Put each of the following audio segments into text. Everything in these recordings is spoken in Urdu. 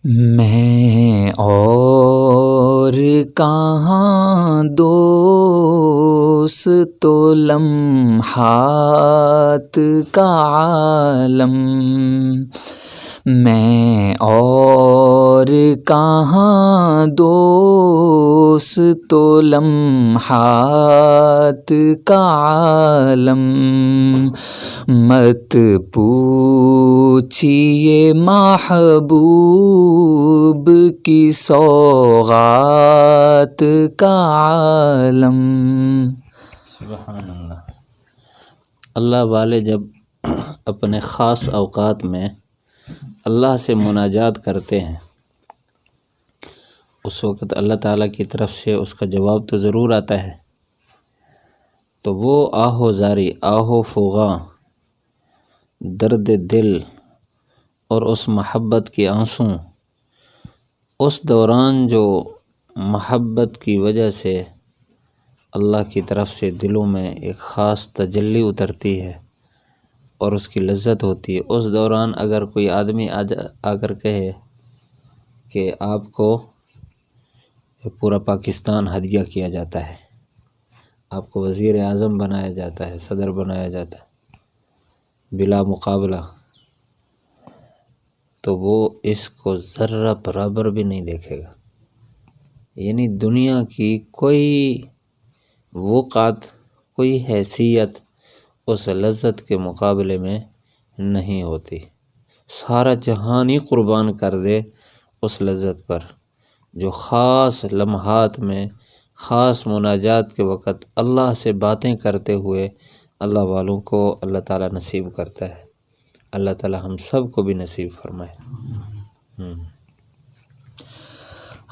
میں اور کہاں دوست و لمحات کا عالم، میں اور کہاں دوست و لمحات کا عالم، مت پوچھیے محبوب کی سوغات کا عالم۔ سبحان اللہ۔ اللہ والے جب اپنے خاص اوقات میں اللہ سے مناجات کرتے ہیں، اس وقت اللہ تعالیٰ کی طرف سے اس کا جواب تو ضرور آتا ہے، تو وہ آہو زاری، آہو فغاں، درد دل اور اس محبت کے آنسوں، اس دوران جو محبت کی وجہ سے اللہ کی طرف سے دلوں میں ایک خاص تجلی اترتی ہے اور اس کی لذت ہوتی ہے، اس دوران اگر کوئی آدمی آ کر کہے کہ آپ کو پورا پاکستان ہدیہ کیا جاتا ہے، آپ کو وزیر اعظم بنایا جاتا ہے، صدر بنایا جاتا ہے بلا مقابلہ، تو وہ اس کو ذرہ برابر بھی نہیں دیکھے گا۔ یعنی دنیا کی کوئی وقعت، کوئی حیثیت اس لذت کے مقابلے میں نہیں ہوتی۔ سارا جہان ہی قربان کر دے اس لذت پر، جو خاص لمحات میں، خاص مناجات کے وقت اللہ سے باتیں کرتے ہوئے اللہ والوں کو اللہ تعالیٰ نصیب کرتا ہے۔ اللہ تعالیٰ ہم سب کو بھی نصیب فرمائے۔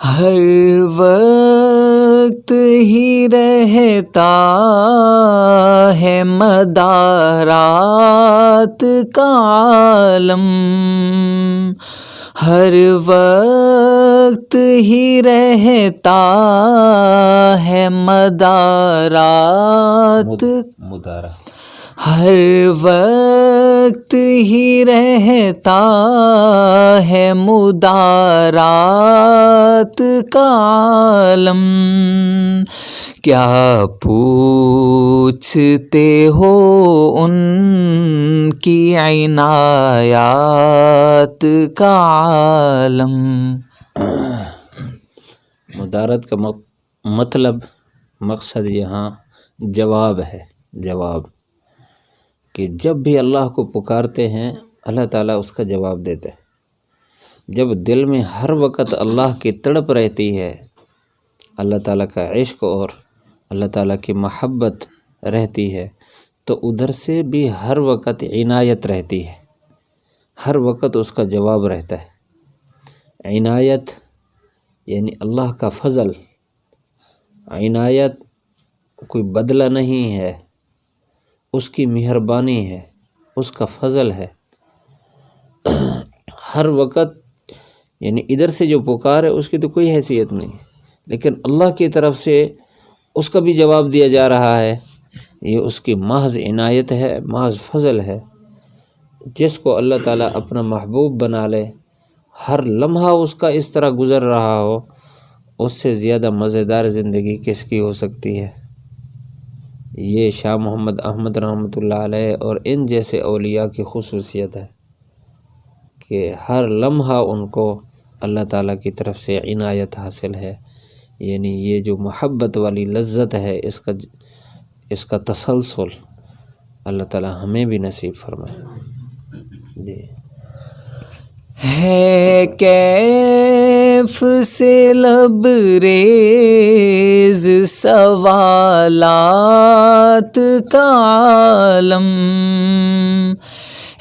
ہر وقت ہی رہتا ہے مدارات کا عالم، ہر وقت ہی رہتا ہے مدارات، ہر وقت ہی رہتا ہے مدارات کا عالم، کیا پوچھتے ہو ان کی عنایات کا عالم۔ مدارت کا مطلب، مقصد یہاں جواب ہے، جواب، کہ جب بھی اللہ کو پکارتے ہیں اللہ تعالیٰ اس کا جواب دیتا ہے۔ جب دل میں ہر وقت اللہ کی تڑپ رہتی ہے، اللہ تعالیٰ کا عشق اور اللہ تعالیٰ کی محبت رہتی ہے، تو ادھر سے بھی ہر وقت عنایت رہتی ہے، ہر وقت اس کا جواب رہتا ہے۔ عنایت یعنی اللہ کا فضل، عنایت کوئی بدلہ نہیں ہے، اس کی مہربانی ہے، اس کا فضل ہے۔ ہر وقت یعنی ادھر سے جو پکار ہے اس کی تو کوئی حیثیت نہیں، لیکن اللہ کی طرف سے اس کا بھی جواب دیا جا رہا ہے، یہ اس کی محض عنایت ہے، محض فضل ہے۔ جس کو اللہ تعالیٰ اپنا محبوب بنا لے، ہر لمحہ اس کا اس طرح گزر رہا ہو، اس سے زیادہ مزیدار زندگی کس کی ہو سکتی ہے؟ یہ شاہ محمد احمد رحمۃ اللہ علیہ اور ان جیسے اولیاء کی خصوصیت ہے کہ ہر لمحہ ان کو اللہ تعالیٰ کی طرف سے عنایت حاصل ہے۔ یعنی یہ جو محبت والی لذت ہے، اس کا تسلسل اللہ تعالیٰ ہمیں بھی نصیب فرمائے۔ جی ہے کیف سے لبریز سوالات کا عالم،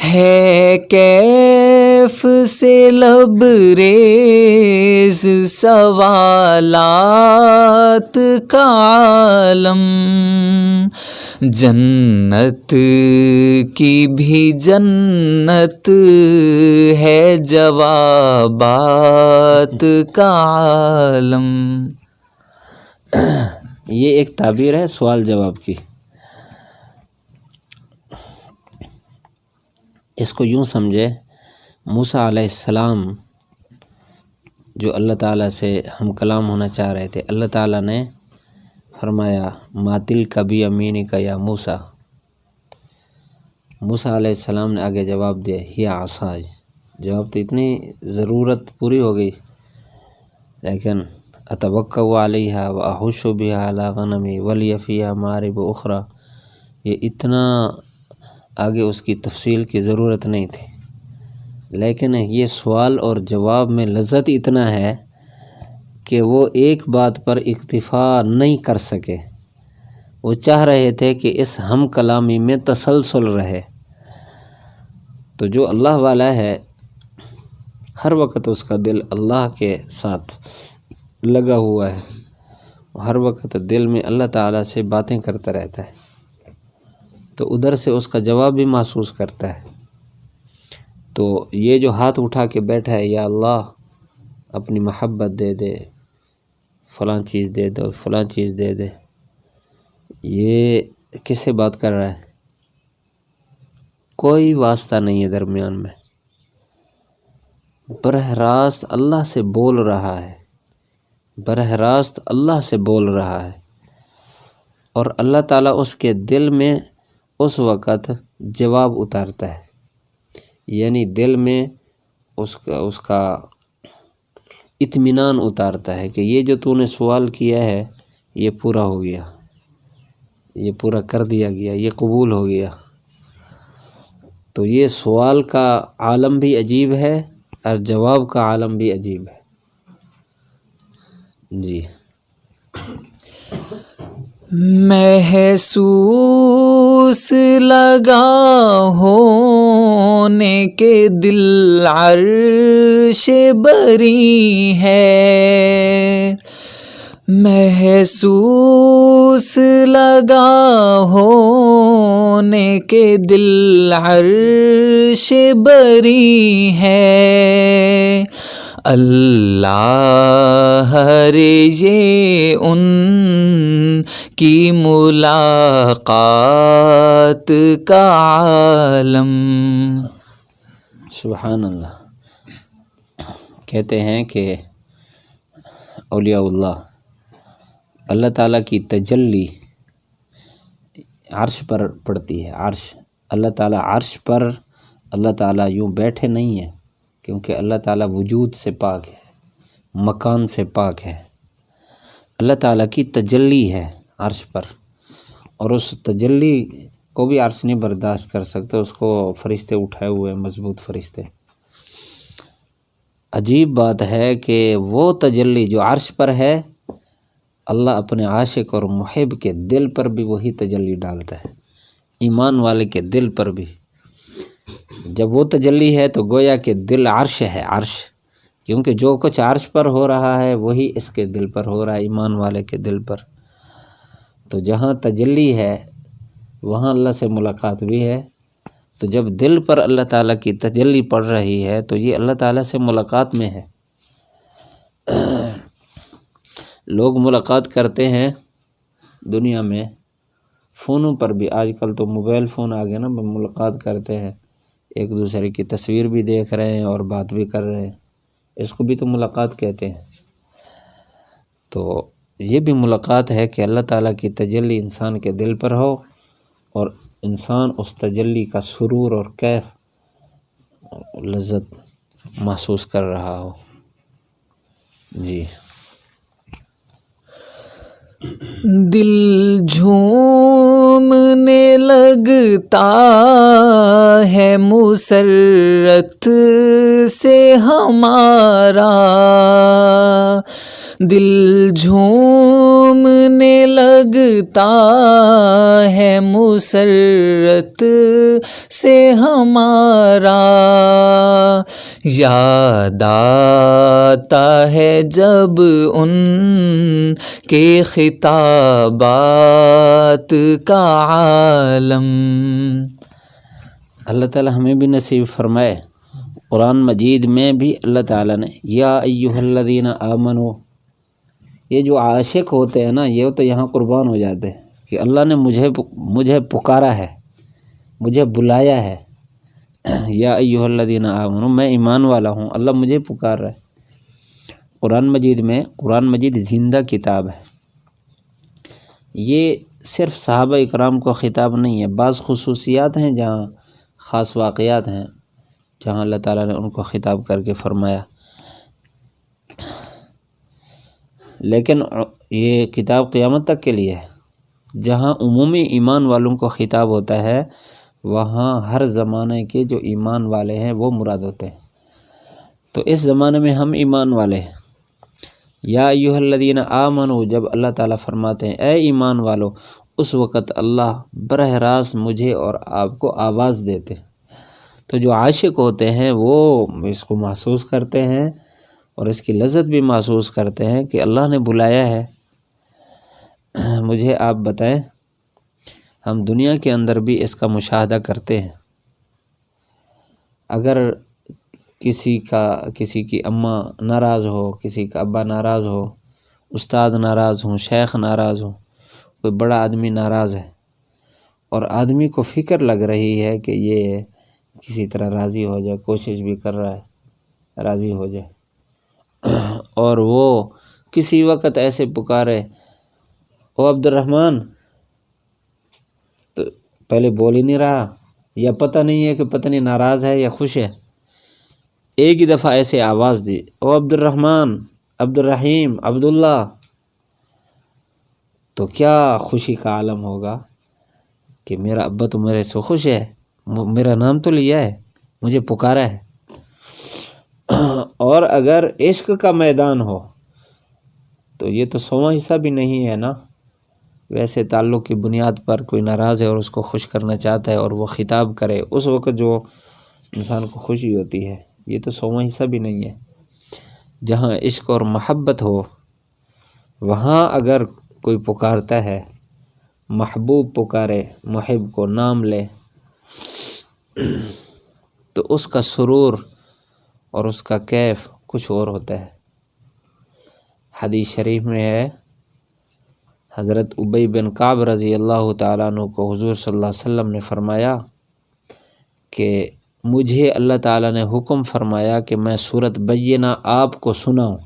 ہے کیف سے لبریز سوالات کا عالم، جنت کی بھی جنت ہے جوابات کا عالم۔ یہ ایک تعبیر ہے سوال جواب کی۔ اس کو یوں سمجھے، موسیٰ علیہ السلام جو اللہ تعالیٰ سے ہم کلام ہونا چاہ رہے تھے، اللہ تعالیٰ نے فرمایا ماتل کبھی امینی کا یا موسیٰ علیہ السلام نے آگے جواب دیا ہی عصای، جواب تو اتنی ضرورت پوری ہو گئی، لیکن اتوکّع علیہا و احش بہا علی غنمی ولی فیہا مآرب اخری، یہ اتنا آگے اس کی تفصیل کی ضرورت نہیں تھی، لیکن یہ سوال اور جواب میں لذت اتنا ہے کہ وہ ایک بات پر اکتفا نہیں کر سکے، وہ چاہ رہے تھے کہ اس ہم کلامی میں تسلسل رہے۔ تو جو اللہ والا ہے ہر وقت اس کا دل اللہ کے ساتھ لگا ہوا ہے، ہر وقت دل میں اللہ تعالیٰ سے باتیں کرتا رہتا ہے، تو ادھر سے اس کا جواب بھی محسوس کرتا ہے۔ تو یہ جو ہاتھ اٹھا کے بیٹھا ہے یا اللہ اپنی محبت دے دے، فلاں چیز دے دو، فلاں چیز دے دے، یہ کس سے بات کر رہا ہے؟ کوئی واسطہ نہیں ہے درمیان میں، براہ راست اللہ سے بول رہا ہے، براہ راست اللہ سے بول رہا ہے، اور اللہ تعالیٰ اس کے دل میں اس وقت جواب اتارتا ہے، یعنی دل میں اس کا اطمینان اتارتا ہے کہ یہ جو تو نے سوال کیا ہے یہ پورا ہو گیا، یہ پورا کر دیا گیا، یہ قبول ہو گیا۔ تو یہ سوال کا عالم بھی عجیب ہے اور جواب کا عالم بھی عجیب ہے۔ جی محسوس لگا ہونے کے دل عرش بری ہے، محسوس لگا ہونے کے دل عرش بری ہے، اللہ رے یہ ان کی ملاقات کا عالم۔ سبحان اللہ۔ کہتے ہیں کہ اولیاء اللہ تعالیٰ کی تجلی عرش پر پڑتی ہے، عرش، اللہ تعالیٰ عرش پر، اللہ تعالیٰ یوں بیٹھے نہیں ہیں، کیونکہ اللہ تعالیٰ وجود سے پاک ہے، مکان سے پاک ہے، اللہ تعالیٰ کی تجلی ہے عرش پر، اور اس تجلی کو بھی عرش نہیں برداشت کر سکتے، اس کو فرشتے اٹھائے ہوئے مضبوط فرشتے۔ عجیب بات ہے کہ وہ تجلی جو عرش پر ہے، اللہ اپنے عاشق اور محب کے دل پر بھی وہی تجلی ڈالتا ہے، ایمان والے کے دل پر بھی۔ جب وہ تجلی ہے تو گویا کہ دل عرش ہے، عرش، کیونکہ جو کچھ عرش پر ہو رہا ہے وہی اس کے دل پر ہو رہا ہے، ایمان والے کے دل پر۔ تو جہاں تجلی ہے وہاں اللہ سے ملاقات بھی ہے، تو جب دل پر اللہ تعالیٰ کی تجلی پڑ رہی ہے تو یہ اللہ تعالیٰ سے ملاقات میں ہے۔ لوگ ملاقات کرتے ہیں دنیا میں فونوں پر بھی، آج کل تو موبائل فون آ گئے نا، ملاقات کرتے ہیں، ایک دوسرے کی تصویر بھی دیکھ رہے ہیں اور بات بھی کر رہے ہیں، اس کو بھی تو ملاقات کہتے ہیں۔ تو یہ بھی ملاقات ہے کہ اللہ تعالیٰ کی تجلی انسان کے دل پر ہو اور انسان اس تجلی کا سرور اور کیف لذت محسوس کر رہا ہو۔ جی دل جھومنے لگتا ہے مسرت سے ہمارا، دل جھومنے لگتا ہے مسرت سے ہمارا، یاد آتا ہے جب ان کے خطابات کا عالم۔ اللہ تعالیٰ ہمیں بھی نصیب فرمائے۔ قرآن مجید میں بھی اللہ تعالیٰ نے یا ایھا الذین آمنو، یہ جو عاشق ہوتے ہیں نا یہ تو یہاں قربان ہو جاتے ہیں کہ اللہ نے مجھے پکارا ہے، مجھے بلایا ہے، یا ایھا الذین آمنو، میں ایمان والا ہوں، اللہ مجھے پکار رہا ہے۔ قرآن مجید زندہ کتاب ہے. یہ صرف صحابہ اکرام کو خطاب نہیں ہے، بعض خصوصیات ہیں جہاں خاص واقعات ہیں جہاں اللہ تعالیٰ نے ان کو خطاب کر کے فرمایا. لیکن یہ کتاب قیامت تک کے لیے ہے. جہاں عمومی ایمان والوں کو خطاب ہوتا ہے وہاں ہر زمانے کے جو ایمان والے ہیں وہ مراد ہوتے ہیں. تو اس زمانے میں ہم ایمان والے ہیں. یا ایھا الذین آمنوا، جب اللہ تعالیٰ فرماتے ہیں اے ایمان والو، اس وقت اللہ براہ راست مجھے اور آپ کو آواز دیتے. تو جو عاشق ہوتے ہیں وہ اس کو محسوس کرتے ہیں اور اس کی لذت بھی محسوس کرتے ہیں کہ اللہ نے بلایا ہے. مجھے آپ بتائیں، ہم دنیا کے اندر بھی اس کا مشاہدہ کرتے ہیں. اگر کسی کی اماں ناراض ہو، کسی کا ابا ناراض ہو، استاد ناراض ہوں، شیخ ناراض ہوں، کوئی بڑا آدمی ناراض ہے اور آدمی کو فکر لگ رہی ہے کہ یہ کسی طرح راضی ہو جائے، کوشش بھی کر رہا ہے راضی ہو جائے، اور وہ کسی وقت ایسے پکارے او عبد الرحمن، تو پہلے بول ہی نہیں رہا یا پتہ نہیں ہے کہ پتہ نہیں ناراض ہے یا خوش ہے. ایک ہی دفعہ ایسے آواز دی او عبد الرحمن، عبد الرحیم، عبداللہ، تو کیا خوشی کا عالم ہوگا کہ میرا ابا تو میرے سے خوش ہے، میرا نام تو لیا ہے، مجھے پکارا ہے. اور اگر عشق کا میدان ہو تو یہ تو 100واں حصہ بھی نہیں ہے نا. ویسے تعلق کی بنیاد پر کوئی ناراض ہے اور اس کو خوش کرنا چاہتا ہے اور وہ خطاب کرے، اس وقت جو انسان کو خوشی ہوتی ہے یہ تو 100واں حصہ بھی نہیں ہے. جہاں عشق اور محبت ہو وہاں اگر کوئی پکارتا ہے، محبوب پکارے، محب کو نام لے، تو اس کا سرور اور اس کا کیف کچھ اور ہوتا ہے. حدیث شریف میں ہے، حضرت ابی بن کعب رضی اللہ تعالیٰ عنہ کو حضور صلی اللہ علیہ وسلم نے فرمایا کہ مجھے اللہ تعالیٰ نے حکم فرمایا کہ میں سورۃ بینہ آپ کو سناؤں.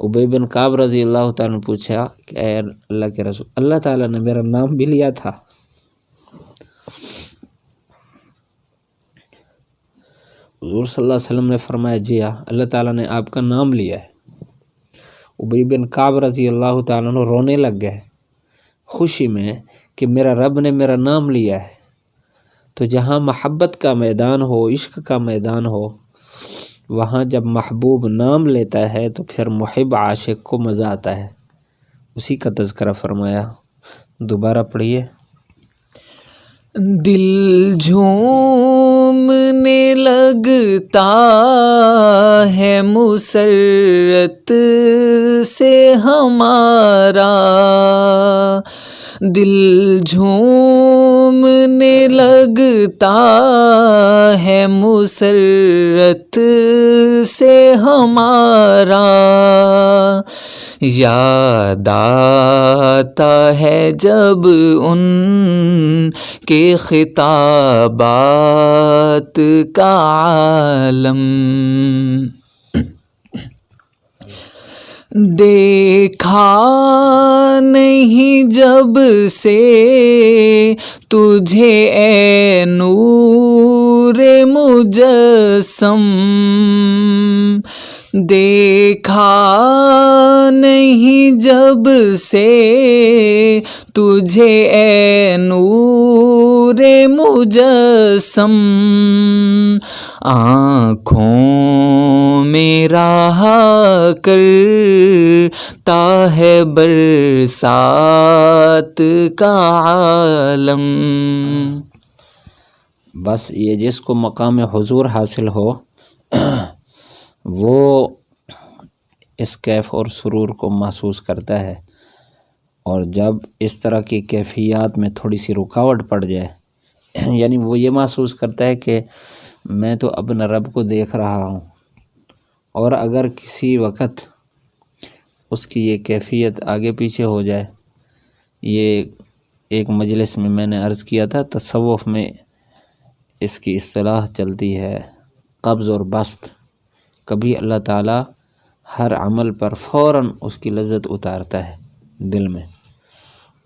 ابی بن کعب رضی اللہ تعالیٰ نے پوچھا کہ اے اللہ کے رسول، اللہ تعالیٰ نے میرا نام بھی لیا تھا. حضور صلی اللہ علیہ وسلم نے فرمایا جی ہاں، اللہ تعالیٰ نے آپ کا نام لیا ہے. ابی بن کعب رضی اللہ تعالیٰ عنہ رونے لگ گئے خوشی میں کہ میرا رب نے میرا نام لیا ہے. تو جہاں محبت کا میدان ہو، عشق کا میدان ہو، وہاں جب محبوب نام لیتا ہے تو پھر محب عاشق کو مزہ آتا ہے. اسی کا تذکرہ فرمایا. دوبارہ پڑھیے. دل جھومنے لگتا ہے مسرت سے ہمارا، دل جھومنے لگتا ہے مسرت سے ہمارا، یاد آتا ہے جب ان کے خطابات کا عالم، دیکھا نہیں جب سے تجھے اے نور مجسم، دیکھا نہیں جب سے تجھے اے نور مجسم، آنکھوں میں رہا کرتا ہے برسات کا عالم. بس یہ جس کو مقام حضور حاصل ہو وہ اس کیف اور سرور کو محسوس کرتا ہے. اور جب اس طرح کی کیفیات میں تھوڑی سی رکاوٹ پڑ جائے، یعنی وہ یہ محسوس کرتا ہے کہ میں تو اپنے رب کو دیکھ رہا ہوں، اور اگر کسی وقت اس کی یہ کیفیت آگے پیچھے ہو جائے. یہ ایک مجلس میں میں نے عرض کیا تھا، تصوف میں اس کی اصطلاح چلتی ہے قبض اور بسط، کبھی اللہ تعالیٰ ہر عمل پر فوراً اس کی لذت اتارتا ہے دل میں،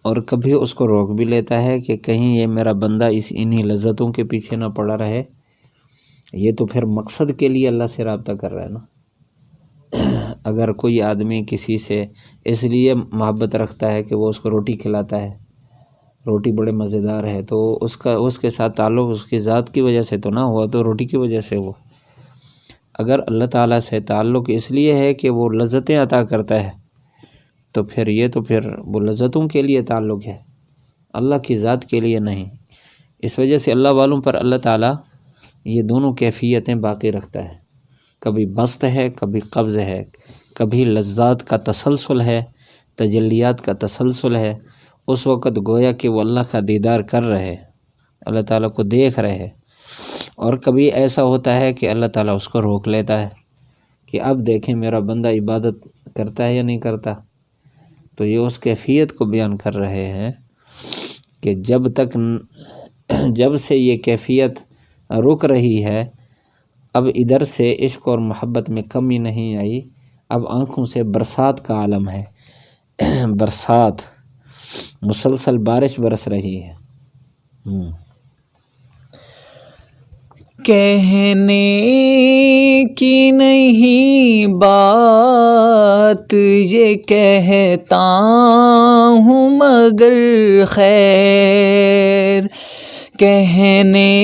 اور کبھی اس کو روک بھی لیتا ہے کہ کہیں یہ میرا بندہ انہی لذتوں کے پیچھے نہ پڑا رہے۔ یہ تو پھر مقصد کے لیے اللہ سے رابطہ کر رہا ہے نا۔ اگر کوئی آدمی کسی سے اس لیے محبت رکھتا ہے کہ وہ اس کو روٹی کھلاتا ہے، روٹی بڑے مزیدار ہے، تو اس کے ساتھ تعلق اس کی ذات کی وجہ سے تو نہ ہوا، تو روٹی کی وجہ سے ہوا۔ اگر اللہ تعالیٰ سے تعلق اس لیے ہے کہ وہ لذتیں عطا کرتا ہے، تو پھر وہ لذتوں کے لیے تعلق ہے، اللہ کی ذات کے لیے نہیں۔ اس وجہ سے اللہ والوں پر اللہ تعالیٰ یہ دونوں کیفیتیں باقی رکھتا ہے، کبھی بسط ہے، کبھی قبض ہے، کبھی لذات کا تسلسل ہے، تجلیات کا تسلسل ہے۔ اس وقت گویا کہ وہ اللہ کا دیدار کر رہے، اللہ تعالیٰ کو دیکھ رہے، اور کبھی ایسا ہوتا ہے کہ اللہ تعالیٰ اس کو روک لیتا ہے کہ اب دیکھیں میرا بندہ عبادت کرتا ہے یا نہیں کرتا۔ تو یہ اس کیفیت کو بیان کر رہے ہیں کہ جب سے یہ کیفیت رک رہی ہے، اب ادھر سے عشق اور محبت میں کمی نہیں آئی، اب آنکھوں سے برسات کا عالم ہے، برسات، مسلسل بارش برس رہی ہے۔ کہنے کی نہیں بات یہ کہتا ہوں مگر خیر، کہنے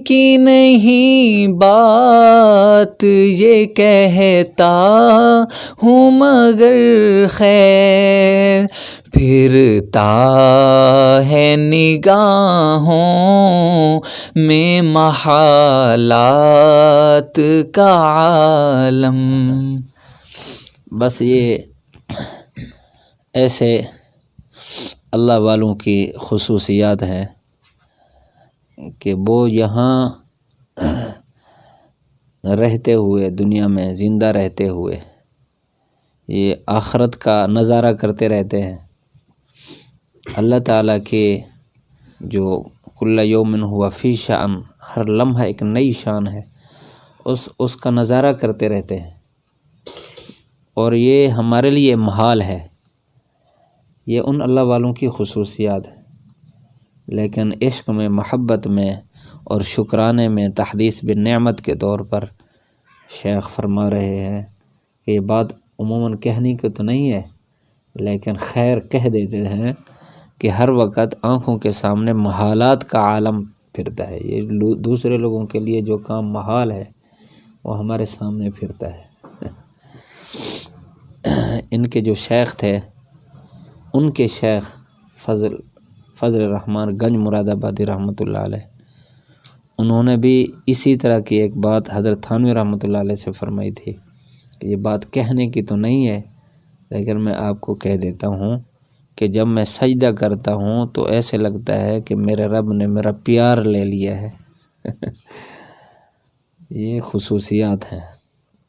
کی نہیں بات یہ کہتا ہوں مگر خیر، پھرتا ہے نگاہوں میں محالات کا عالم۔ بس یہ ایسے اللہ والوں کی خصوصیات ہیں کہ وہ یہاں رہتے ہوئے، دنیا میں زندہ رہتے ہوئے، یہ آخرت کا نظارہ کرتے رہتے ہیں۔ اللہ تعالیٰ کے جو کل یوم ہوا فی شأن، ہر لمحہ ایک نئی شان ہے، اس کا نظارہ کرتے رہتے ہیں، اور یہ ہمارے لیے محال ہے۔ یہ ان اللہ والوں کی خصوصیات ہے، لیکن عشق میں، محبت میں اور شکرانے میں تحدیث بالنعمت کے طور پر شیخ فرما رہے ہیں کہ یہ بات عموماً کہنے کی تو نہیں ہے، لیکن خیر کہہ دیتے ہیں کہ ہر وقت آنکھوں کے سامنے محالات کا عالم پھرتا ہے۔ یہ دوسرے لوگوں کے لیے جو کام محال ہے وہ ہمارے سامنے پھرتا ہے۔ ان کے جو شیخ تھے، ان کے شیخ فضل الرحمن گنج مراد آبادی رحمۃ اللہ علیہ، انہوں نے بھی اسی طرح کی ایک بات حضرت تھانوی رحمۃ اللہ علیہ سے فرمائی تھی کہ یہ بات کہنے کی تو نہیں ہے، لیکن میں آپ کو کہہ دیتا ہوں کہ جب میں سجدہ کرتا ہوں تو ایسے لگتا ہے کہ میرے رب نے میرا پیار لے لیا ہے۔ یہ خصوصیات ہیں،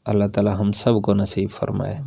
اللہ تعالی ہم سب کو نصیب فرمائے۔